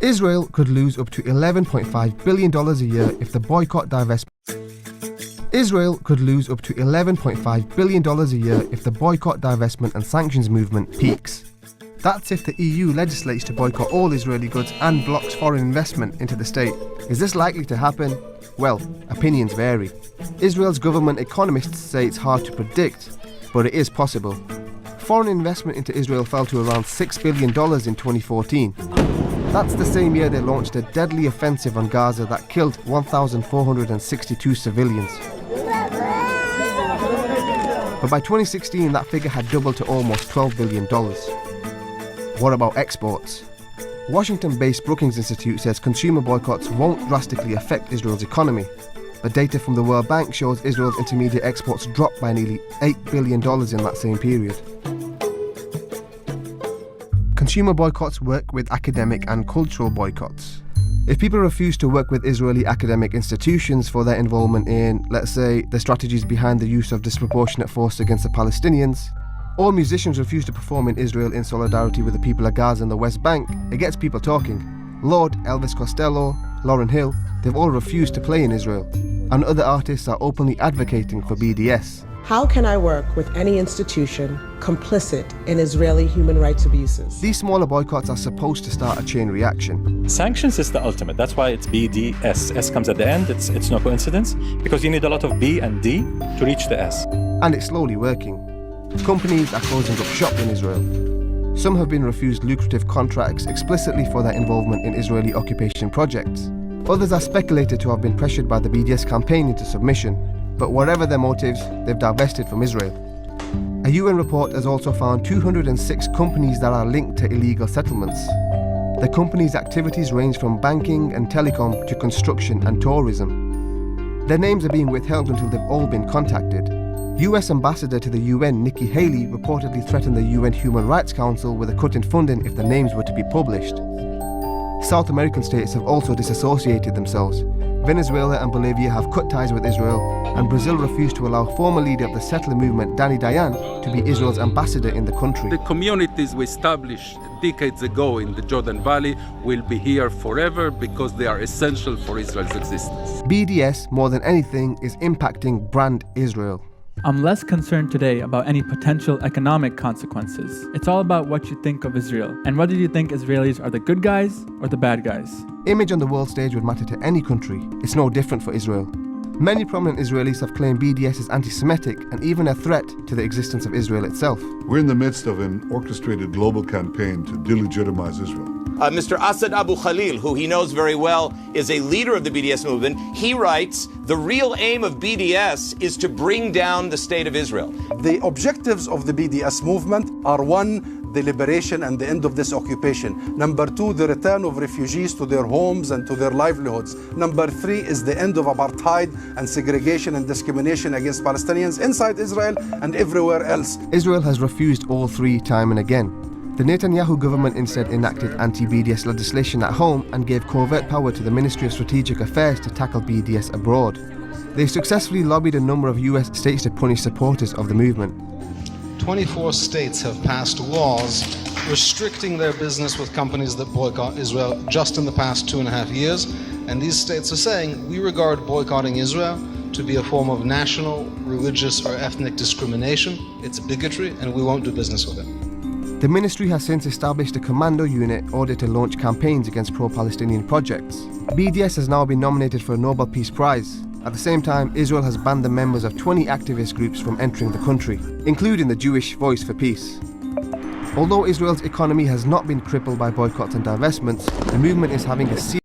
Israel could lose up to $11.5 billion a year if the boycott divestment. Israel could lose up to $11.5 billion a year if the boycott, divestment and sanctions movement peaks. That's if the EU legislates to boycott all Israeli goods and blocks foreign investment into the state. Is this likely to happen? Well, opinions vary. Israel's government economists say it's hard to predict, but it is possible. Foreign investment into Israel fell to around $6 billion in 2014. That's the same year they launched a deadly offensive on Gaza that killed 1,462 civilians. But by 2016, that figure had doubled to almost $12 billion. What about exports? Washington-based Brookings Institute says consumer boycotts won't drastically affect Israel's economy. But data from the World Bank shows Israel's intermediate exports dropped by nearly $8 billion in that same period. Consumer boycotts work with academic and cultural boycotts. If people refuse to work with Israeli academic institutions for their involvement in, let's say, the strategies behind the use of disproportionate force against the Palestinians, or musicians refuse to perform in Israel in solidarity with the people of Gaza and the West Bank, it gets people talking. Lorde, Elvis Costello, Lauryn Hill, they've all refused to play in Israel. And other artists are openly advocating for BDS. How can I work with any institution complicit in Israeli human rights abuses? These smaller boycotts are supposed to start a chain reaction. Sanctions is the ultimate. That's why it's BDS. S comes at the end. It's no coincidence, because you need a lot of B and D to reach the S. And it's slowly working. Companies are closing up shop in Israel. Some have been refused lucrative contracts explicitly for their involvement in Israeli occupation projects. Others are speculated to have been pressured by the BDS campaign into submission. But whatever their motives, they've divested from Israel. A UN report has also found 206 companies that are linked to illegal settlements. The companies' activities range from banking and telecom to construction and tourism. Their names are being withheld until they've all been contacted. US Ambassador to the UN Nikki Haley reportedly threatened the UN Human Rights Council with a cut in funding if the names were to be published. South American states have also disassociated themselves. Venezuela and Bolivia have cut ties with Israel, and Brazil refused to allow former leader of the settler movement, Danny Dayan, to be Israel's ambassador in the country. The communities we established decades ago in the Jordan Valley will be here forever because they are essential for Israel's existence. BDS, more than anything, is impacting brand Israel. I'm less concerned today about any potential economic consequences. It's all about what you think of Israel, and whether you think Israelis are the good guys or the bad guys. Image on the world stage would matter to any country. It's no different for Israel. Many prominent Israelis have claimed BDS is anti-Semitic and even a threat to the existence of Israel itself. We're in the midst of an orchestrated global campaign to delegitimize Israel. Mr. Asad Abu Khalil, who he knows very well, is a leader of the BDS movement. He writes, the real aim of BDS is to bring down the state of Israel. The objectives of the BDS movement are: one, the liberation and the end of this occupation. Number two, the return of refugees to their homes and to their livelihoods. Number three is the end of apartheid and segregation and discrimination against Palestinians inside Israel and everywhere else. Israel has refused all three time and again. The Netanyahu government instead enacted anti-BDS legislation at home and gave covert power to the Ministry of Strategic Affairs to tackle BDS abroad. They successfully lobbied a number of US states to punish supporters of the movement. 24 states have passed laws restricting their business with companies that boycott Israel just in the past 2.5 years. And these states are saying, we regard boycotting Israel to be a form of national, religious, or ethnic discrimination. It's bigotry, and we won't do business with it. The ministry has since established a commando unit ordered to launch campaigns against pro-Palestinian projects. BDS has now been nominated for a Nobel Peace Prize. At the same time, Israel has banned the members of 20 activist groups from entering the country, including the Jewish Voice for Peace. Although Israel's economy has not been crippled by boycotts and divestments, the movement is having a serious